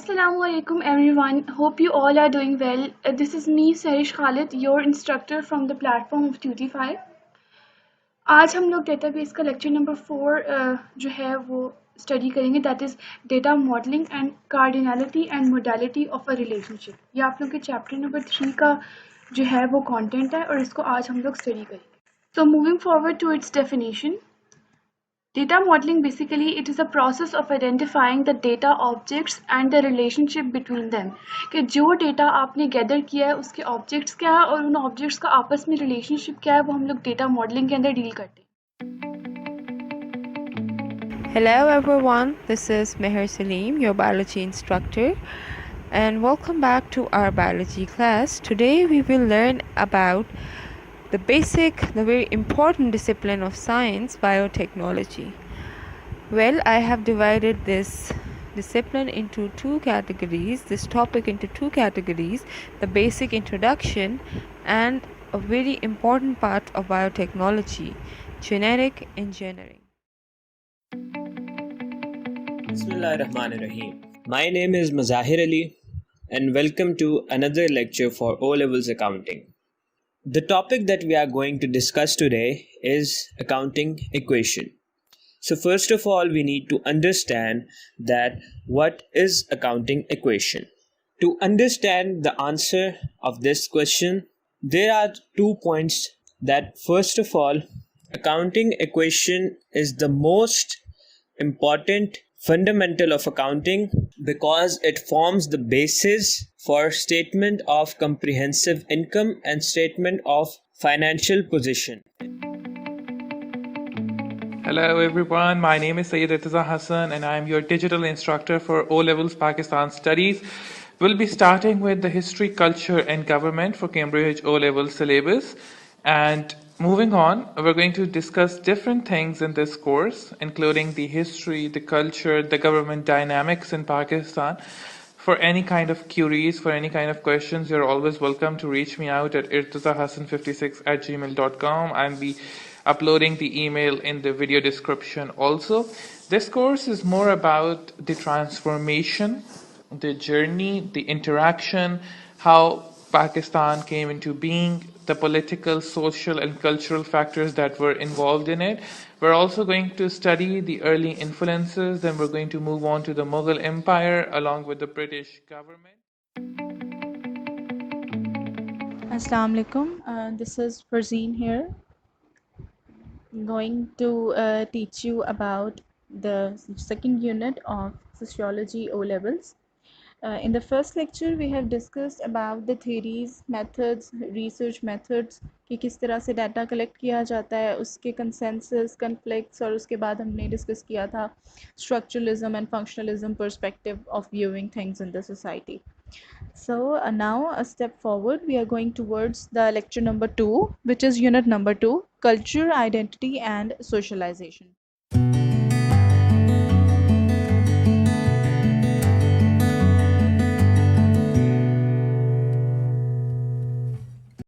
Assalamu alaikum everyone. Hope you all are doing well. This is me Sehrish Khalid, your instructor from the platform of Tutify. आज हम लोग database का lecture number 4 जो है वो study करेंगे, that is data modelling and cardinality and modality of a relationship. ये आप लोग के चैप्टर नंबर 3 का जो है वो कंटेंट है और इसको आज हम लोग स्टडी करेंगे। So moving forward to its definition, data modeling basically it is a process of identifying the data objects and the relationship between them, कि जो डेटा आपने गैदर किया है उसके ऑब्जेक्ट्स क्या है और उन ऑब्जेक्ट्स का आपस में रिलेशनशिप क्या है, वो हम लोग डेटा मॉडलिंग के अंदर डील करते हैं। Hello everyone, this is Meher Saleem, your biology instructor, and welcome back to our biology class. Today we will learn about the very important discipline of science, biotechnology. Well, I have divided this discipline into two categories, this topic into two categories, the basic introduction and a very important part of biotechnology, genetic engineering. Bismillahirrahmanirrahim. My name is Mazahir Ali and welcome to another lecture for O-Levels Accounting. The topic that we are going to discuss today is accounting equation. So first of all, we need to understand that what is accounting equation. To understand the answer of this question, there are 2 points that first of all, accounting equation is the most important fundamental of accounting because it forms the basis for statement of comprehensive income and statement of financial position. Hello everyone, my name is Irtaza Hassan and I am your digital instructor for O-Levels Pakistan Studies. We'll be starting with the history, culture and government for Cambridge O-Level syllabus, and moving on, we're going to discuss different things in this course, including the history, the culture, the government dynamics in Pakistan. For any kind of queries, for any kind of questions, you're always welcome to reach me out at irtazahassan56@gmail.com. I'll be uploading the email in the video description also. This course is more about the transformation, the journey, the interaction, how Pakistan came into being, the political, social, and cultural factors that were involved in it. We're also going to study the early influences, then we're going to move on to the Mughal Empire along with the British government. Assalamu alaikum. This is Farzeen here. I'm going to teach you about the second unit of sociology O levels. In the first lecture, we have discussed about the theories, methods, research methods कि किस तरह से data collect किया जाता है, उसके consensus, conflicts, और उसके बाद हमने डिस्कस किया था structuralism and functionalism perspective of viewing things in the society. So now a step forward, we are going towards the lecture number 2, which is unit number 2, culture, identity and socialization.